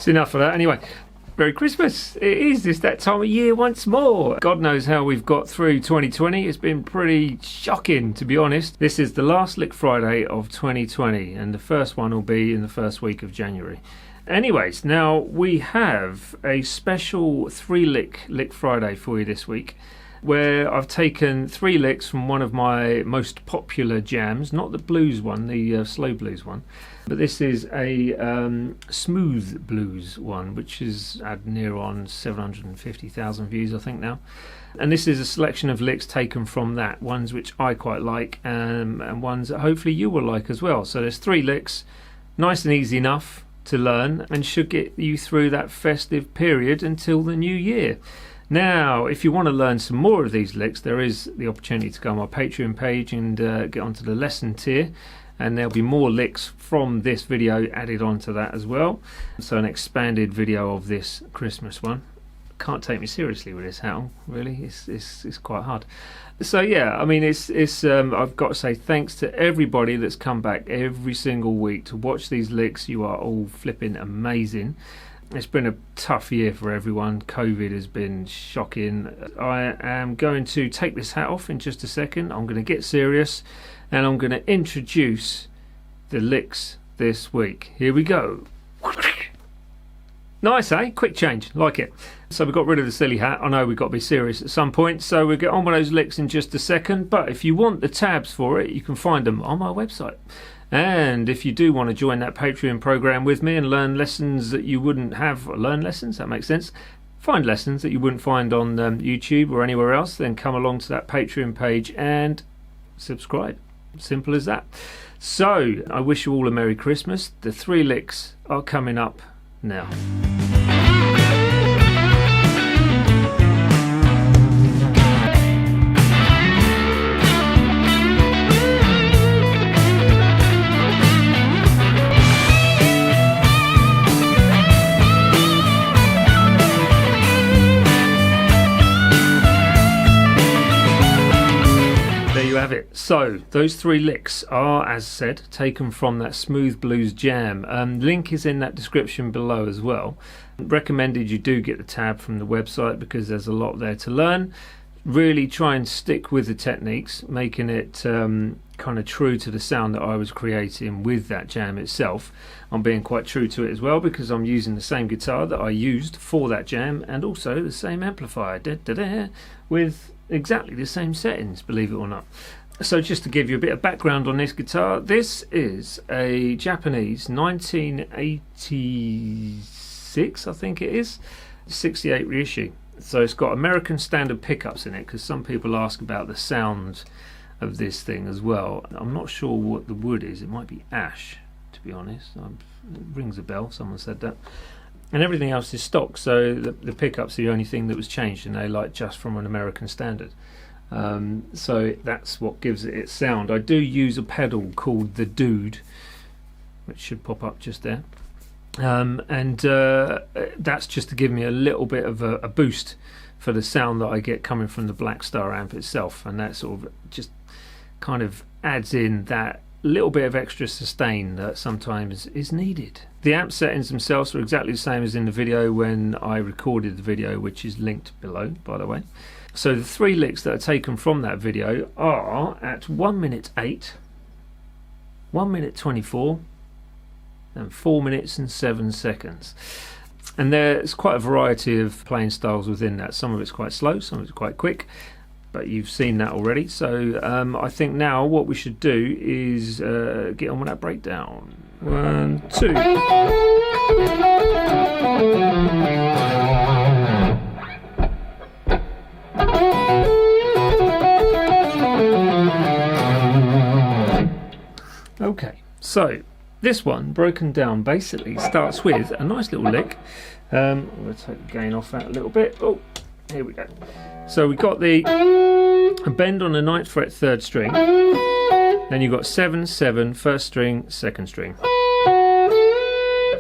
enough of that. Anyway, Merry Christmas. It's that time of year once more. God knows how we've got through 2020. It's been pretty shocking, to be honest. This is the last Lick Friday of 2020, and the first one will be in the first week of January. Anyways, now we have a special 3-lick Friday for you this week, where I've taken 3 licks from one of my most popular jams, not the blues one, the slow blues one, but this is a smooth blues one, which is at near on 750,000 views, I think now. And this is a selection of licks taken from that, ones which I quite like, and ones that hopefully you will like as well. So there's 3 licks, nice and easy enough to learn, and should get you through that festive period until the new year. Now, if you want to learn some more of these licks, there is the opportunity to go on my Patreon page and get onto the lesson tier, and there'll be more licks from this video added onto that as well. So an expanded video of this Christmas one. Can't take me seriously with this hat on, really. It's quite hard. So yeah, I mean, it's I've got to say thanks to everybody that's come back every single week to watch these licks. You are all flipping amazing. It's been a tough year for everyone. COVID has been shocking. I am going to take this hat off in just a second. I'm going to get serious, and I'm going to introduce the licks this week. Here we go. Nice, eh? Quick change, like it. So we got rid of the silly hat. I know we've got to be serious at some point, so we'll get on with those licks in just a second. But if you want the tabs for it, you can find them on my website. And if you do want to join that Patreon program with me and learn lessons that you wouldn't have, learn lessons, that makes sense, find lessons that you wouldn't find on YouTube or anywhere else, then come along to that Patreon page and subscribe. Simple as that. So I wish you all a Merry Christmas. The 3 licks are coming up now. Have it. So those 3 licks are, as said, taken from that Smooth Blues jam. Link is in that description below as well. Recommended you do get the tab from the website because there's a lot there to learn. Really try and stick with the techniques, making it kind of true to the sound that I was creating with that jam itself. I'm being quite true to it as well because I'm using the same guitar that I used for that jam and also the same amplifier with exactly the same settings, believe it or not. So just to give you a bit of background on this guitar, this is a Japanese 1986, I think it is, 68 Reissue. So it's got American standard pickups in it because some people ask about the sound of this thing as well. I'm not sure what the wood is. It might be ash, to be honest. It rings a bell, someone said that. And everything else is stock, so the pickups are the only thing that was changed, and they like just from an American standard. So that's what gives it its sound. I do use a pedal called the Dude, which should pop up just there, and that's just to give me a little bit of a boost for the sound that I get coming from the Blackstar amp itself, and that sort of just kind of adds in that little bit of extra sustain that sometimes is needed. The amp settings themselves are exactly the same as in the video when I recorded the video, which is linked below, by the way. So the 3 licks that are taken from that video are at 1 minute 8, 1 minute 24, and 4 minutes and 7 seconds. And there's quite a variety of playing styles within that. Some of it's quite slow, some of it's quite quick, but you've seen that already. So I think now what we should do is get on with that breakdown. 1, 2. Okay, so this one broken down basically starts with a nice little lick. I'm going to take the gain off that a little bit. Oh, here we go. So we got a bend on the 9th fret 3rd string, then you've got 7, 7, 1st string, 2nd string,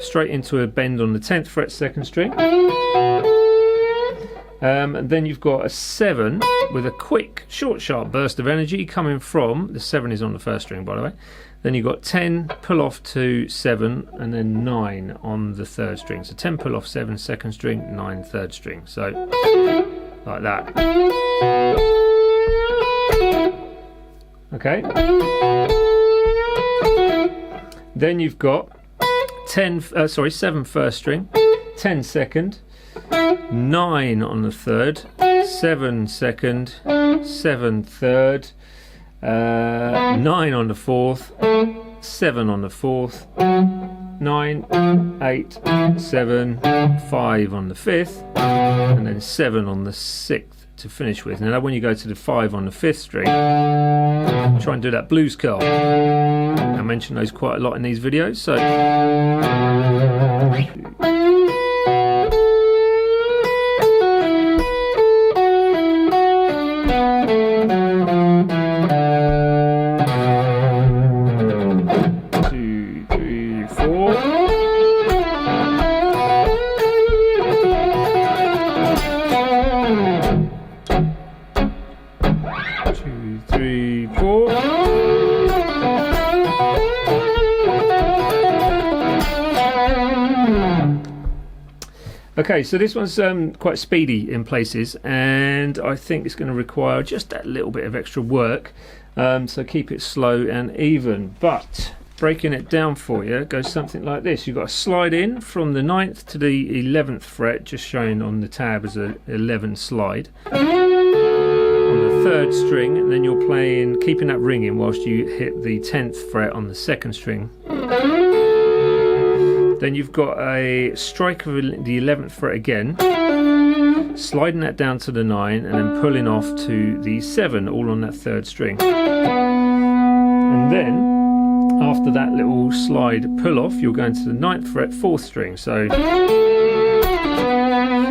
straight into a bend on the 10th fret 2nd string, And then you've got a 7 with a quick, short, sharp burst of energy coming from, the 7 is on the first string by the way. Then you've got 10, pull off to 7, and then 9 on the third string. So 10 pull off 7 second string, 9 third string. So like that. Okay. Then you've got 7 first string, 10 second, 9 on the third, 7 second, 7 third, 9 on the fourth, 7 on the fourth, 9, 8, 7, 5 on the fifth, and then 7 on the sixth to finish with. Now when you go to the 5 on the fifth string, try and do that blues curl. I mention those quite a lot in these videos. So okay, so this one's quite speedy in places, and I think it's going to require just that little bit of extra work, so keep it slow and even. But breaking it down for you goes something like this. You've got to slide in from the 9th to the 11th fret, just showing on the tab as a 11 slide on the third string, and then you're playing, keeping that ringing whilst you hit the 10th fret on the second string. Then you've got a strike of the 11th fret again, sliding that down to the 9 and then pulling off to the 7, all on that third string. And then after that little slide pull off, you're going to the 9th fret, 4th string. So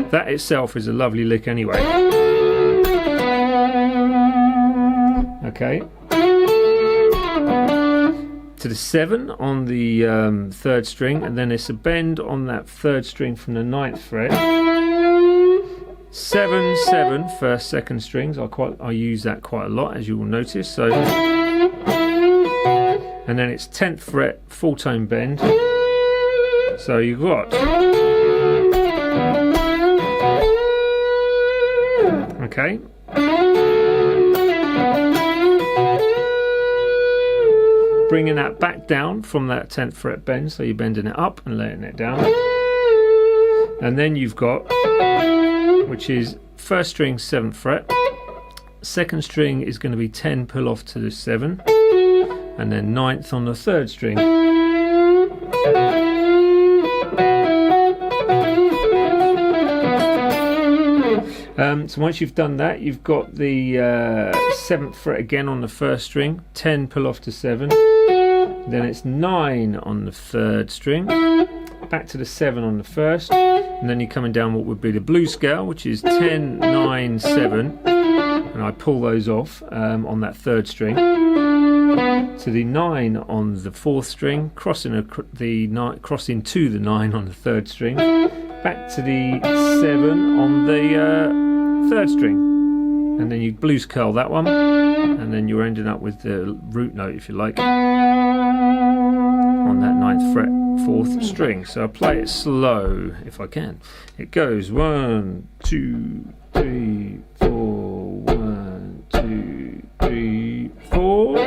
that itself is a lovely lick anyway. Okay. To the 7 on the third string, and then it's a bend on that third string from the 9th fret. 7, 7 first, second strings. I use that quite a lot, as you will notice. So, and then it's 10th fret, full tone bend. So you've got, okay. Bringing that back down from that 10th fret bend, so you're bending it up and letting it down. And then you've got, which is first string 7th fret, second string is going to be 10 pull off to the 7, and then 9th on the third string. So once you've done that, you've got the 7th fret again on the first string, 10 pull off to 7, then it's 9 on the third string, back to the 7 on the first, and then you're coming down what would be the blues scale, which is 10, 9, 7, and I pull those off on that third string, to the 9 on the 4th string, crossing to the 9 on the third string, back to the 7 on the third string, and then you blues curl that one, and then you're ending up with the root note, if you like, on that 9th fret, 4th string. So I'll play it slow if I can. It goes 1, 2, 3, 4, 1, 2, 3, 4.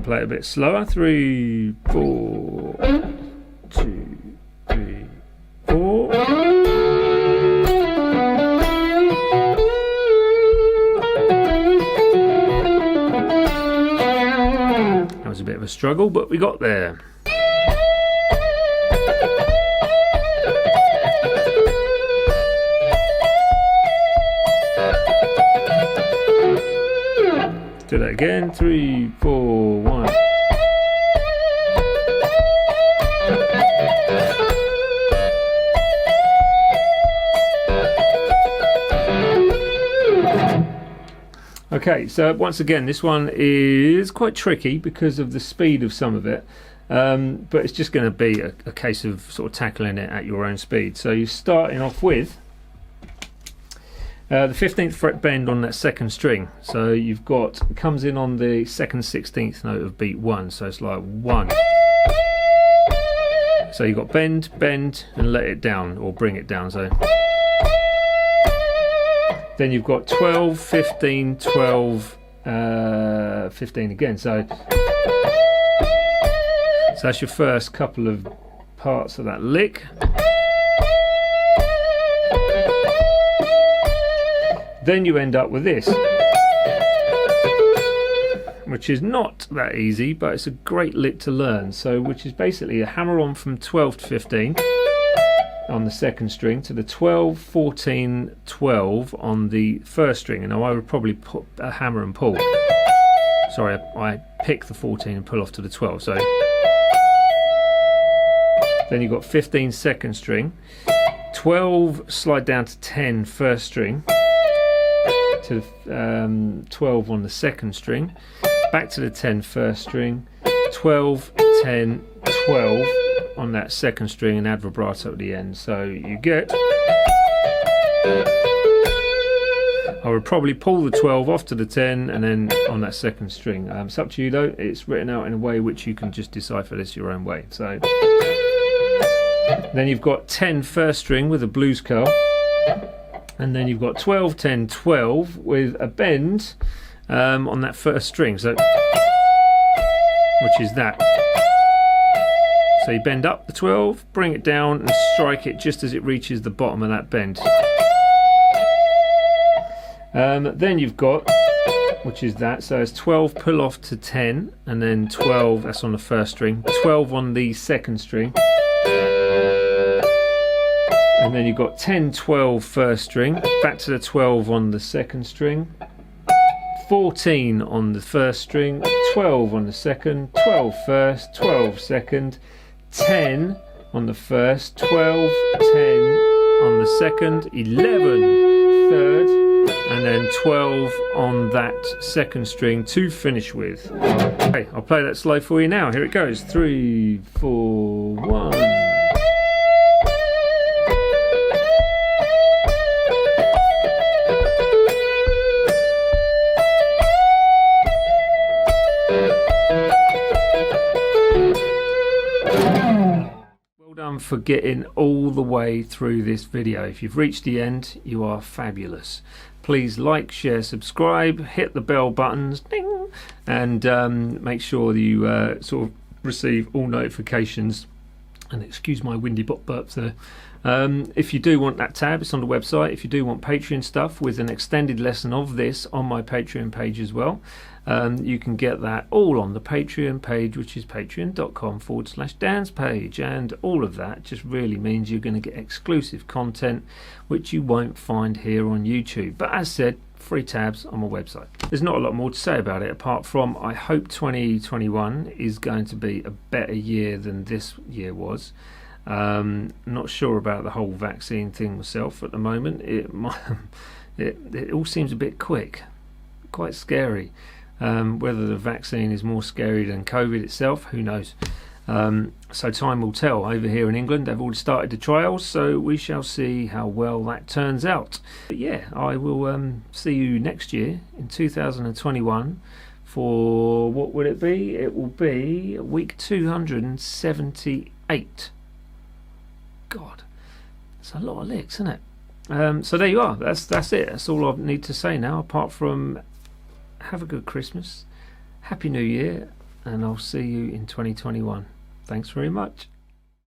Play it a bit slower. 3, 4, 2, 3, 4. That was a bit of a struggle, but we got there. Do that again. 3, 4, 1. Okay, so once again, this one is quite tricky because of the speed of some of it, but it's just going to be a case of sort of tackling it at your own speed. So you're starting off with the 15th fret bend on that second string. So you've got, it comes in on the second 16th note of beat 1, so it's like 1. So you've got bend, bend, and let it down, or bring it down. So then you've got 12, 15, 12, 15 again. So that's your first couple of parts of that lick. Then you end up with this, which is not that easy, but it's a great lick to learn. So, which is basically a hammer on from 12 to 15 on the second string to the 12, 14, 12 on the first string. And now I would probably put a hammer and pull. Sorry, I pick the 14 and pull off to the 12. So then you've got 15 second string, 12 slide down to 10 first string, to 12 on the second string, back to the 10 first string, 12, 10, 12 on that second string, and add vibrato at the end. So you get, I would probably pull the 12 off to the 10 and then on that second string. It's up to you though, it's written out in a way which you can just decipher this your own way. So then you've got 10 first string with a blues curl, and then you've got 12, 10, 12 with a bend on that first string, so which is that. So you bend up the 12, bring it down and strike it just as it reaches the bottom of that bend. Then you've got, which is that, so it's 12 pull off to 10, and then 12, that's on the first string, 12 on the second string. And then you've got 10, 12 first string, back to the 12 on the second string, 14 on the first string, 12 on the second, 12 first, 12 second, 10 on the first, 12, 10 on the second, 11 third, and then 12 on that second string to finish with. Okay, I'll play that slow for you now. Here it goes. 3, 4, 1. For getting all the way through this video. If you've reached the end, you are fabulous. Please like, share, subscribe, hit the bell buttons, ding, and make sure you sort of receive all notifications. And excuse my windy burps there. If you do want that tab, it's on the website. If you do want Patreon stuff with an extended lesson of this on my Patreon page as well, you can get that all on the Patreon page, which is patreon.com/Dan's page. And all of that just really means you're going to get exclusive content which you won't find here on YouTube. But as said, free tabs on my website. There's not a lot more to say about it apart from I hope 2021 is going to be a better year than this year was. Not sure about the whole vaccine thing myself at the moment. It all seems a bit quick, quite scary. Whether the vaccine is more scary than COVID itself, who knows. So time will tell. Over here in England they've already started the trials, so we shall see how well that turns out. But yeah, I will see you next year in 2021 for, what would it be? It will be week 278. God, that's a lot of licks, isn't it? So there you are. That's it. That's all I need to say now, apart from have a good Christmas, Happy New Year, and I'll see you in 2021. Thanks very much.